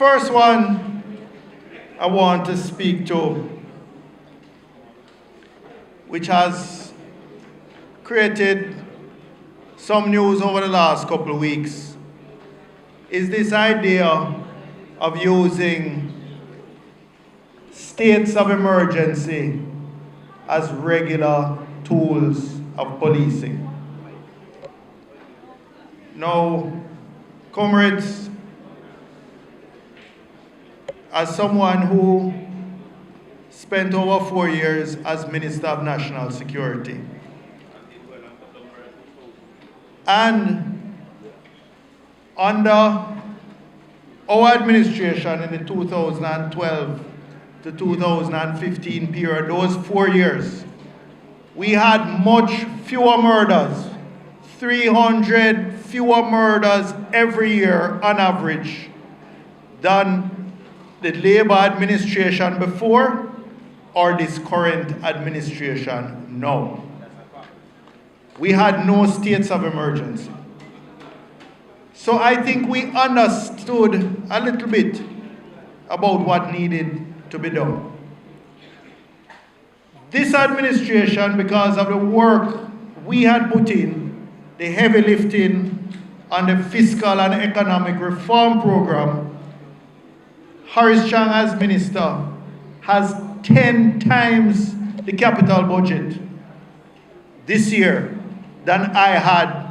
first one I want to speak to, which has created some news over the last couple of weeks, is this idea of using states of emergency as regular tools of policing. Now, comrades, as someone who spent over 4 years as Minister of National Security, and under our administration in the 2012 to 2015 period, those 4 years, we had much fewer murders, 300 fewer murders every year on average than the Labour administration before or this current administration now. We had no states of emergency. So I think we understood a little bit about what needed to be done. This administration, because of the work we had put in, the heavy lifting on the fiscal and economic reform program, Harris Chang as minister has 10 times the capital budget this year than I had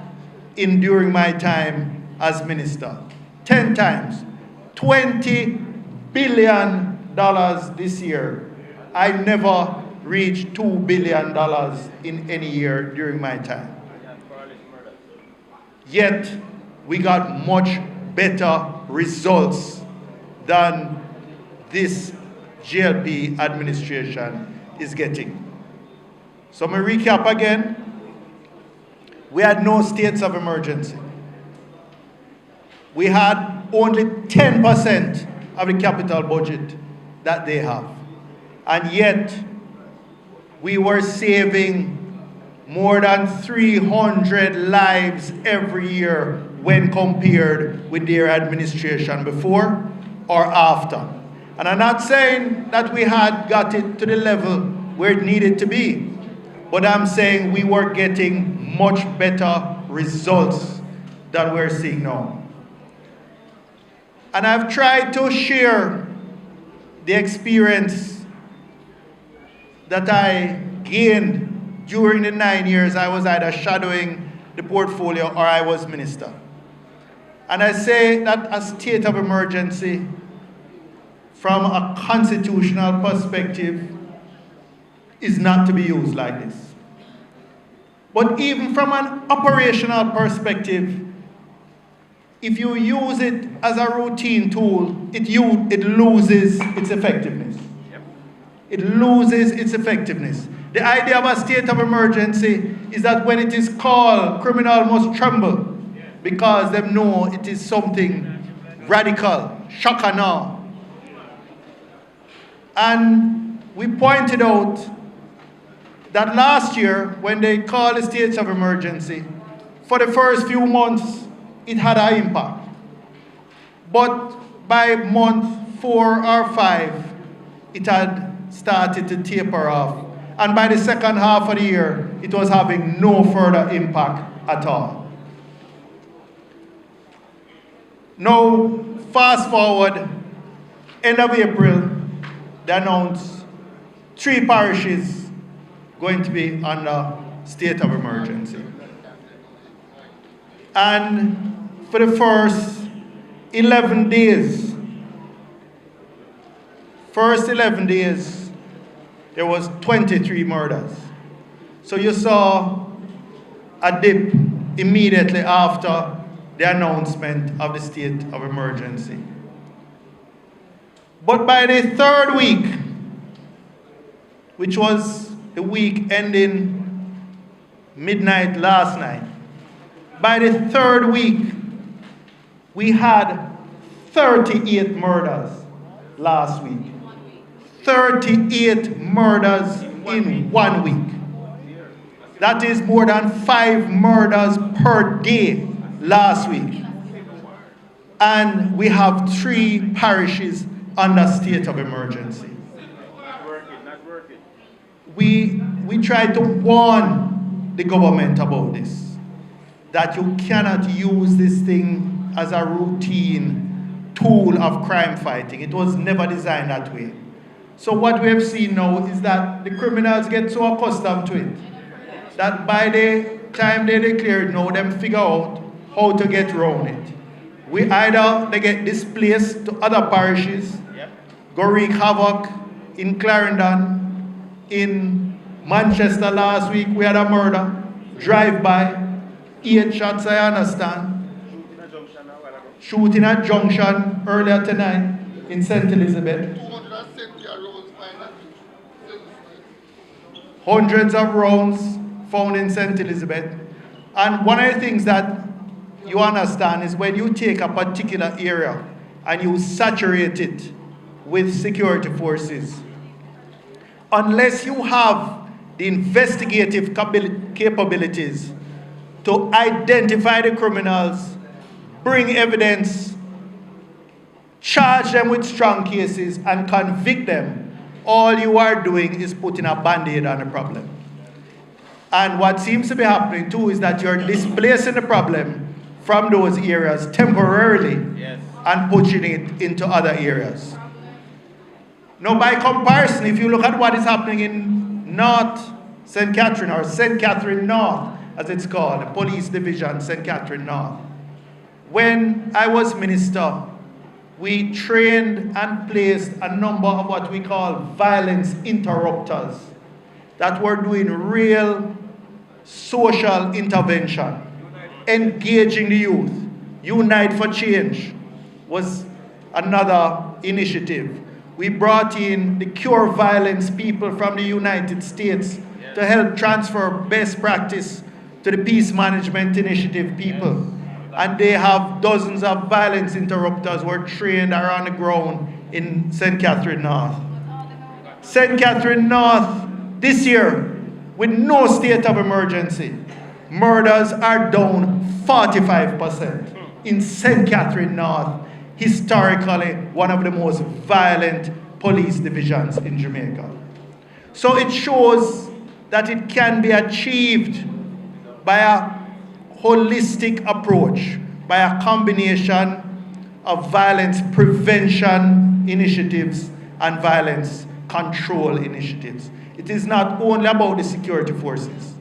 during my time as minister. 10 times. $20 billion this year. I never reached $2 billion in any year during my time. Yet, we got much better results than this GLP administration is getting. So I'm going to recap again. We had no states of emergency. We had only 10% of the capital budget that they have. And yet, we were saving more than 300 lives every year when compared with their administration before or after. And I'm not saying that we had got it to the level where it needed to be, but I'm saying we were getting much better results than we're seeing now. And I've tried to share the experience that I gained during the 9 years I was either shadowing the portfolio or I was minister. And I say that a state of emergency, from a constitutional perspective, is not to be used like this. But even from an operational perspective, if you use it as a routine tool, it loses its effectiveness. It loses its effectiveness. The idea of a state of emergency is that when it is called, criminals must tremble because they know it is something radical, shock and awe. And we pointed out that last year, when they called the states of emergency, for the first few months, it had an impact. But by month 4 or 5, it had started to taper off. And by the second half of the year, it was having no further impact at all. Now, fast forward, end of April, they announced 3 parishes going to be under state of emergency. And for the first 11 days, there was 23 murders. So you saw a dip immediately after the announcement of the state of emergency. But by the 3rd week, which was the week ending midnight last night, by the 3rd week, we had 38 murders last week. 38 murders in 1 week. That is more than 5 murders per day last week. and we have 3 parishes under state of emergency. Not working. We try to warn the government about this, that you cannot use this thing as a routine tool of crime fighting. It was never designed that way. So what we have seen now is that the criminals get so accustomed to it that by the time they declare it, now them figure out how to get around it. Either they get displaced to other parishes, go wreak havoc in Clarendon, in Manchester last week we had a murder, drive-by, 8 shots I understand, shooting at Junction earlier tonight in St. Elizabeth. Hundreds of rounds found in St. Elizabeth. And one of the things that you understand is when you take a particular area and you saturate it with security forces, unless you have the investigative capabilities to identify the criminals, bring evidence, charge them with strong cases, and convict them, all you are doing is putting a band-aid on the problem. And what seems to be happening too is that you're displacing the problem from those areas temporarily and pushing it into other areas. Now, by comparison, if you look at what is happening in North St. Catherine, or St. Catherine North, as it's called, the police division, St. Catherine North. When I was minister, we trained and placed a number of what we call violence interrupters that were doing real social intervention, engaging the youth. Unite for Change was another initiative. We brought in the Cure Violence people from the United States to help transfer best practice to the Peace Management Initiative people. And they have dozens of violence interrupters who are trained around the ground in St. Catherine North. St. Catherine North, this year, with no state of emergency, murders are down 45%. In St. Catherine North, historically one of the most violent police divisions in Jamaica. So it shows that it can be achieved by a holistic approach, by a combination of violence prevention initiatives and violence control initiatives. It is not only about the security forces.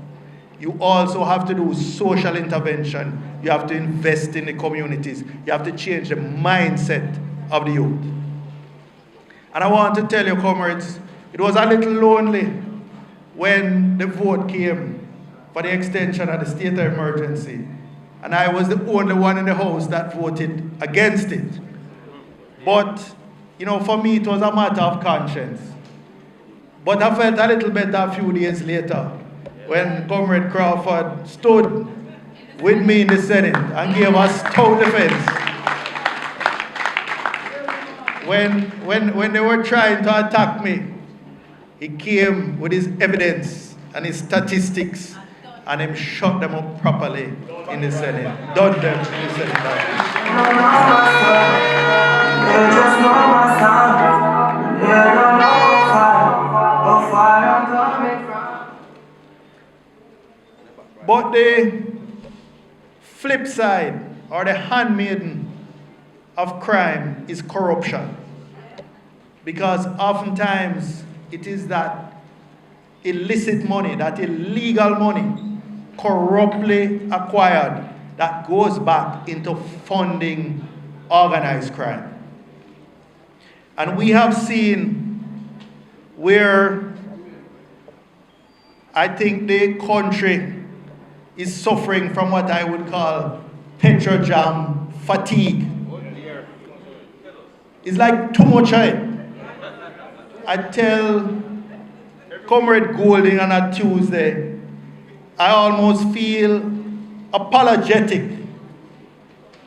You also have to do social intervention. You have to invest in the communities. You have to change the mindset of the youth. And I want to tell you, comrades, it was a little lonely when the vote came for the extension of the state of emergency. And I was the only one in the House that voted against it. But, you know, for me it was a matter of conscience. But I felt a little better a few days later when Comrade Crawford stood with me in the Senate and gave us stout defense. When they were trying to attack me, he came with his evidence and his statistics and him shut them up properly in the Senate. Done them in the Senate. But the flip side, or the handmaiden of crime, is corruption. Because oftentimes it is that illicit money, that illegal money, corruptly acquired, that goes back into funding organized crime. And we have seen where I think the country is suffering from what I would call petrojam fatigue. It's like too much of it. I tell Comrade Golding on a Tuesday, I almost feel apologetic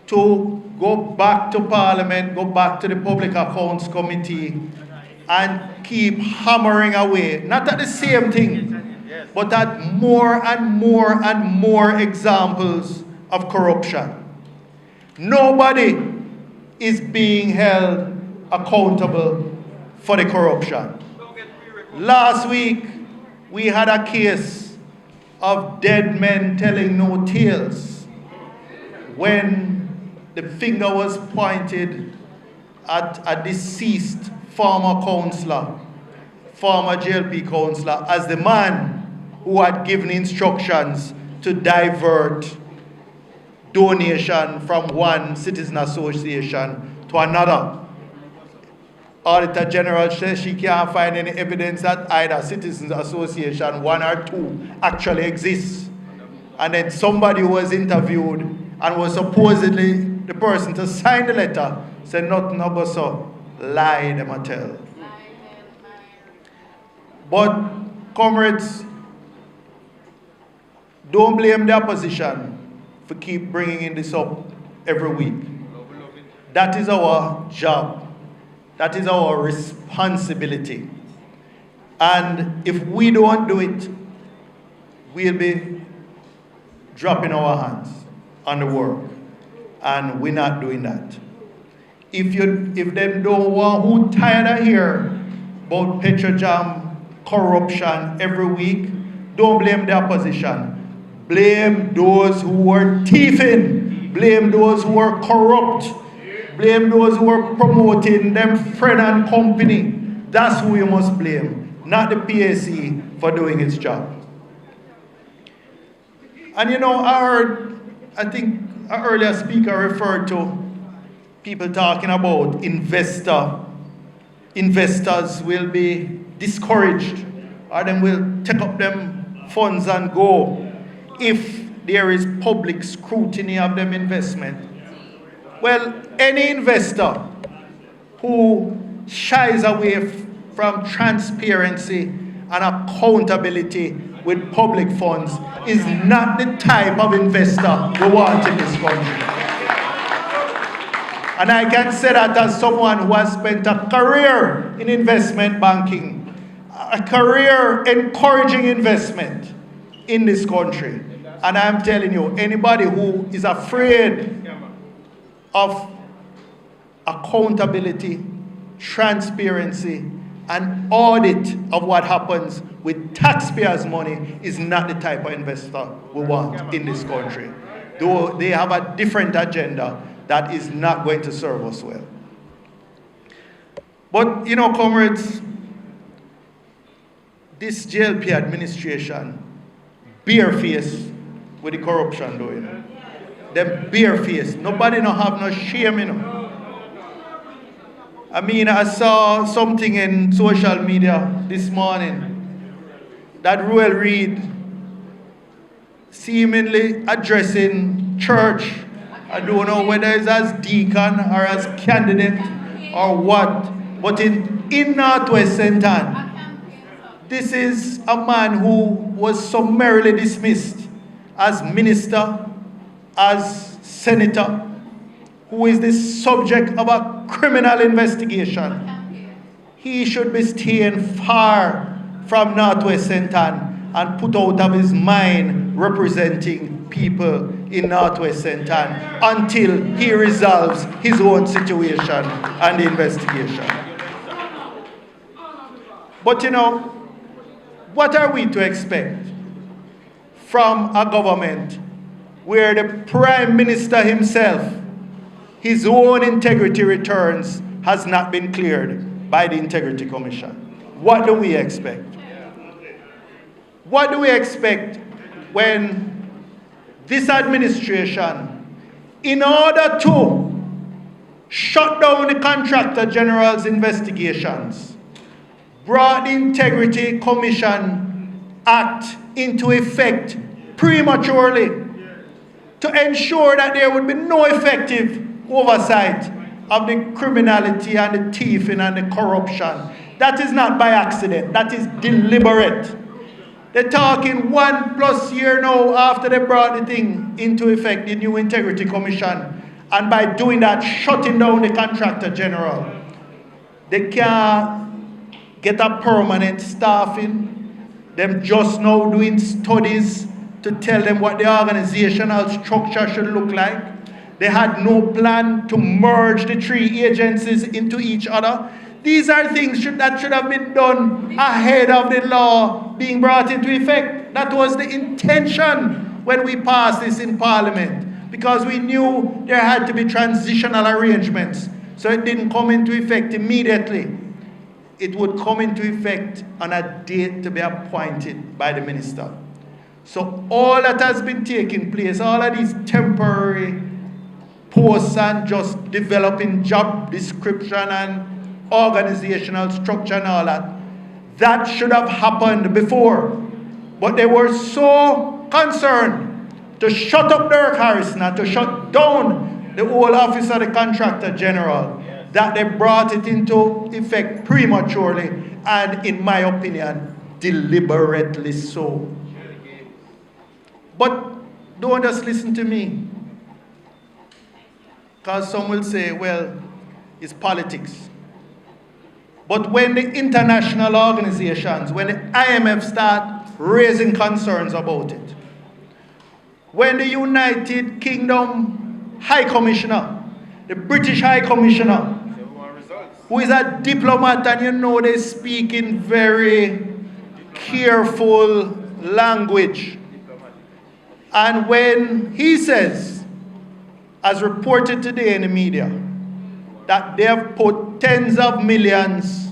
to go back to Parliament, go back to the Public Accounts Committee, and keep hammering away, not at the same thing, but at more and more and more examples of corruption. Nobody is being held accountable for the corruption. Last week, we had a case of dead men telling no tales when the finger was pointed at a deceased former councillor, former JLP councillor, as the man who had given instructions to divert donation from one citizen association to another. Auditor General says she can't find any evidence that either citizens association, one or two, actually exists. And then somebody was interviewed and was supposedly the person to sign the letter said nothing about so lie them a tell. But comrades, don't blame the opposition for keep bringing this up every week. That is our job. That is our responsibility. And if we don't do it, we'll be dropping our hands on the work. And we're not doing that. If them don't want, who tired of hear about Petrojam corruption every week, don't blame the opposition. Blame those who were thieving. Blame those who were corrupt. Blame those who were promoting them friend and company. That's who you must blame, not the PAC for doing its job. And you know, I think an earlier speaker referred to people talking about investors will be discouraged or them will take up them funds and go if there is public scrutiny of them investment. Well, any investor who shies away from transparency and accountability with public funds is not the type of investor we want in this country. And I can say that as someone who has spent a career in investment banking, a career encouraging investment in this country. And I'm telling you, anybody who is afraid of accountability, transparency, and audit of what happens with taxpayers' money is not the type of investor we want in this country. Though they have a different agenda that is not going to serve us well. But, you know, comrades, this JLP administration barefaced with the corruption doing. Them barefaced. Nobody no have no shame, you know. I mean, I saw something in social media this morning that Ruel Reid seemingly addressing church. I don't know whether it's as deacon or as candidate or what, but in Northwest St. Ann, this is a man who was summarily dismissed as minister, as senator, who is the subject of a criminal investigation. He should be staying far from Northwest St. Ann and put out of his mind representing people in Northwest St. Ann until he resolves his own situation and the investigation. But you know, what are we to expect from a government where the Prime Minister himself, his own integrity returns has not been cleared by the Integrity Commission? What do we expect? What do we expect when this administration, in order to shut down the Contractor General's investigations, brought the Integrity Commission Act into effect prematurely to ensure that there would be no effective oversight of the criminality and the thieving and the corruption? That is not by accident, that is deliberate. They're talking 1+ year now after they brought the thing into effect, the new Integrity Commission. And by doing that, shutting down the Contractor General. They can't get a permanent staffing. Them just now doing studies to tell them what the organizational structure should look like. They had no plan to merge the three agencies into each other. These are things that should have been done ahead of the law being brought into effect. That was the intention when we passed this in Parliament, because we knew there had to be transitional arrangements. So it didn't come into effect immediately. It would come into effect on a date to be appointed by the minister. So all that has been taking place, all of these temporary posts and just developing job description and organizational structure and all that, that should have happened before. But they were so concerned to shut up Dirk Harrison and to shut down the whole office of the contractor general that they brought it into effect prematurely and, in my opinion, deliberately so. But don't just listen to me, because some will say, well, it's politics. But when the international organizations, when the IMF start raising concerns about it, when the United Kingdom High Commissioner, the British High Commissioner, who is a diplomat, and you know they speak in very careful language, and when he says, as reported today in the media, that they have put tens of millions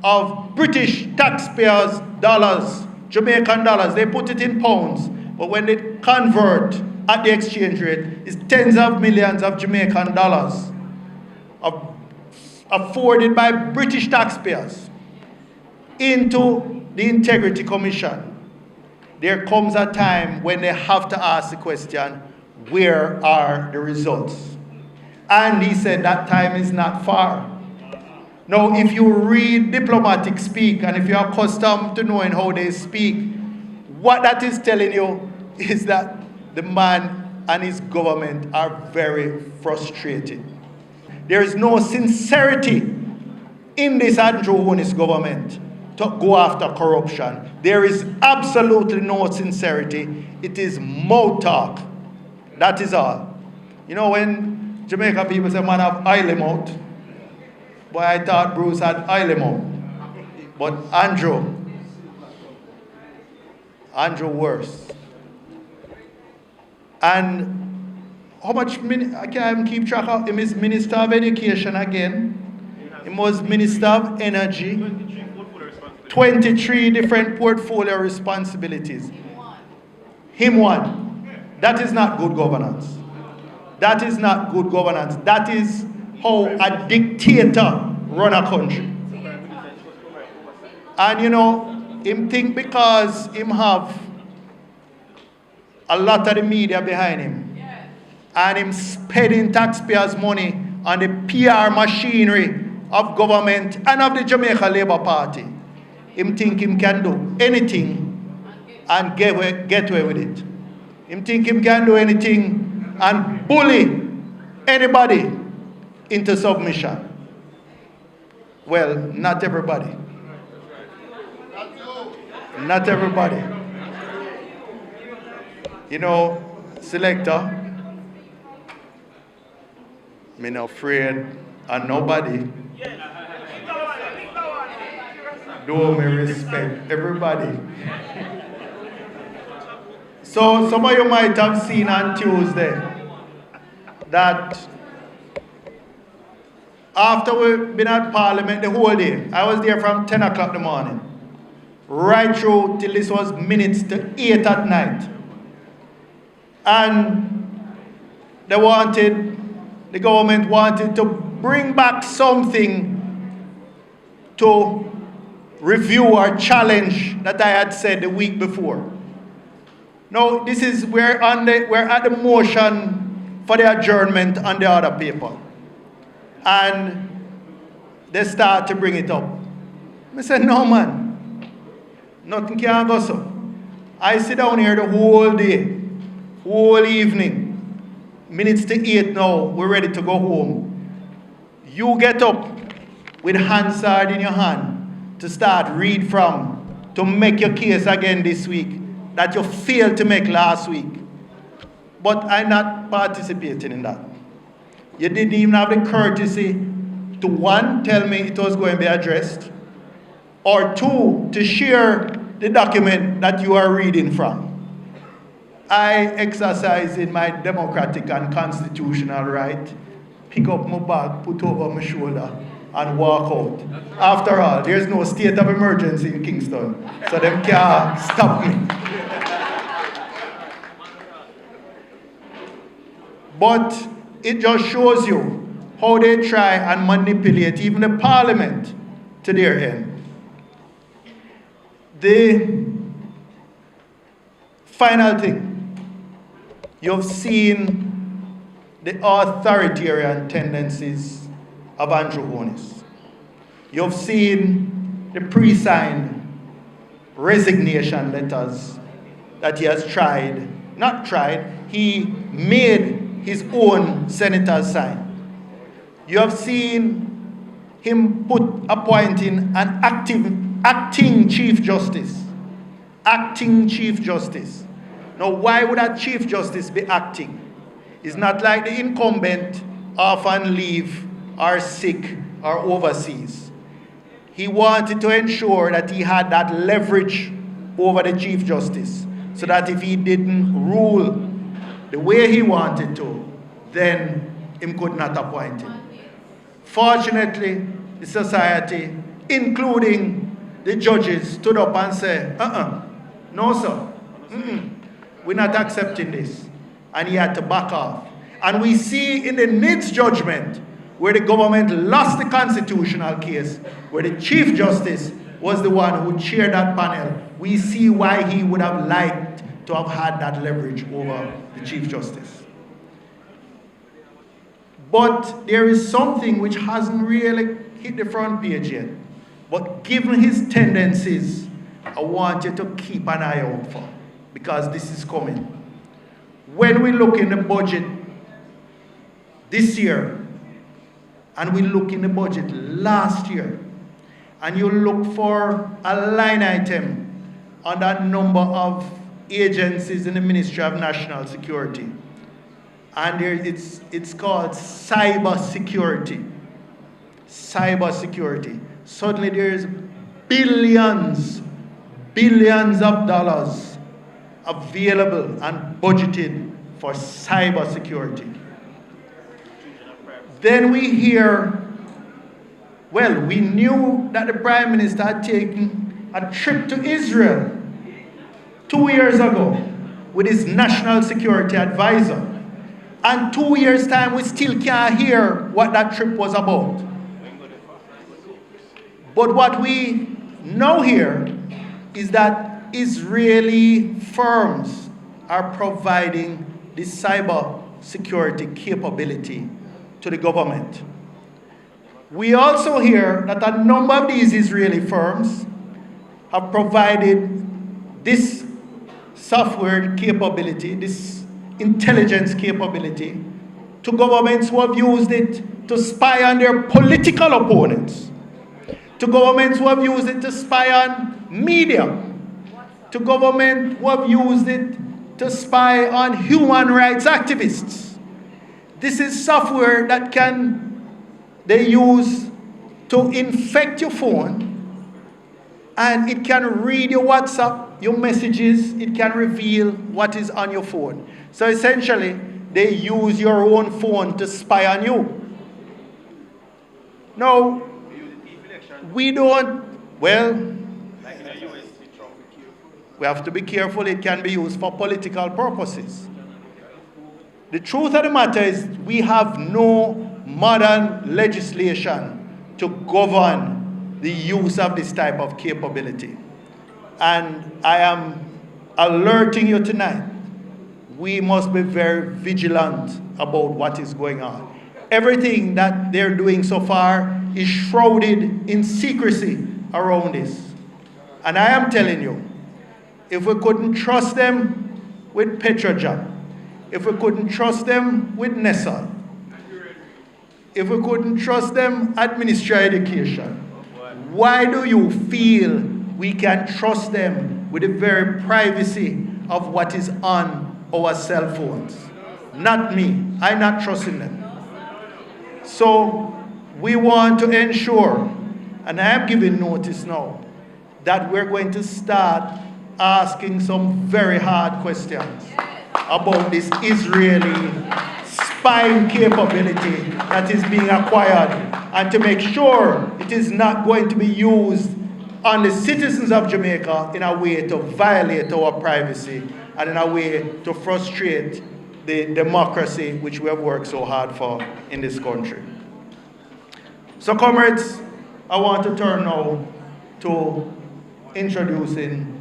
of British taxpayers' dollars, Jamaican dollars, they put it in pounds, but when they convert at the exchange rate, it's tens of millions of Jamaican dollars afforded by British taxpayers into the Integrity Commission. There comes a time when they have to ask the question, where are the results? And he said that time is not far. Now, if you read diplomatic speak, and if you're accustomed to knowing how they speak, what that is telling you is that the man and his government are very frustrated. There is no sincerity in this Andrew Honey's government to go after corruption. There is absolutely no sincerity. It is mouth talk. That is all. You know, when Jamaican people say man have oily mouth, boy, I thought Bruce had oily mouth. But Andrew worse. And how much, I can't keep track of him, is Minister of Education again. He was Minister of Energy. 23 different portfolio responsibilities. Him one. That is not good governance. That is not good governance. That is how a dictator run a country. And you know, him think because him have a lot of the media behind him, and him spending taxpayers' money on the PR machinery of government and of the Jamaica Labour Party, him think him can do anything and get away with it. Him think him can do anything and bully anybody into submission. Well, not everybody. Not everybody. You know, Selector, me not afraid of nobody. Do me respect everybody. So some of you might have seen on Tuesday that after we've been at Parliament the whole day, I was there from 10 o'clock in the morning, right through till this was minutes to 8 at night. And the government wanted to bring back something to review or challenge that I had said the week before. Now, we're at the motion for the adjournment on the other paper. And they start to bring it up. I said, no man, nothing can go so. I sit down here the whole day, whole evening. Minutes to 8 now, we're ready to go home. You get up with Hansard in your hand to start read from, to make your case again this week that you failed to make last week. But I'm not participating in that. You didn't even have the courtesy to, one, tell me it was going to be addressed, or two, to share the document that you are reading from. I exercise in my democratic and constitutional right, pick up my bag, put over my shoulder, and walk out. After all, there's no state of emergency in Kingston, so them can't stop me. But it just shows you how they try and manipulate even the parliament to their end. The final thing, you've seen the authoritarian tendencies of Andrew Holness. You've seen the pre-signed resignation letters that he has he made his own senators sign. You have seen him appointing an acting Chief Justice. Acting Chief Justice. Now, why would a Chief Justice be acting? It's not like the incumbent off on leave or sick or overseas. He wanted to ensure that he had that leverage over the Chief Justice, so that if he didn't rule the way he wanted to, then him could not appoint him. Fortunately, the society, including the judges, stood up and said, no sir, we're not accepting this. And he had to back off. And we see in the NIDS judgment, where the government lost the constitutional case, where the Chief Justice was the one who chaired that panel, we see why he would have liked to have had that leverage over the Chief Justice. But there is something which hasn't really hit the front page yet. But given his tendencies, I want you to keep an eye out for, because this is coming. When we look in the budget this year, and we look in the budget last year, and you look for a line item on that number of agencies in the Ministry of National Security, and it's called cyber security. Cyber security. Suddenly there's billions of dollars available and budgeted for cyber security. Then we hear, well, we knew that the Prime Minister had taken a trip to Israel 2 years ago with his national security advisor. And 2 years' time, we still can't hear what that trip was about. But what we know here is that Israeli firms are providing the cyber security capability to the government. We also hear that a number of these Israeli firms have provided this software capability, this intelligence capability, to governments who have used it to spy on their political opponents, to governments who have used it to spy on media, to governments who have used it to spy on human rights activists. This is software that they use to infect your phone, and it can read your WhatsApp, your messages, it can reveal what is on your phone. So essentially, they use your own phone to spy on you. Now, we don't, well, we have to be careful. It can be used for political purposes. The truth of the matter is we have no modern legislation to govern the use of this type of capability. And I am alerting you tonight, we must be very vigilant about what is going on. Everything that they're doing so far is shrouded in secrecy around this. And I am telling you, if we couldn't trust them with Petroja, if we couldn't trust them with NESA, if we couldn't trust them at Ministry of Education, why do you feel we can trust them with the very privacy of what is on our cell phones? Not me. I'm not trusting them. So we want to ensure, and I am giving notice now, that we're going to start asking some very hard questions about this Israeli spying capability that is being acquired, and to make sure it is not going to be used on the citizens of Jamaica in a way to violate our privacy and in a way to frustrate the democracy which we have worked so hard for in this country. So, comrades, I want to turn now to introducing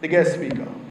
the guest speaker.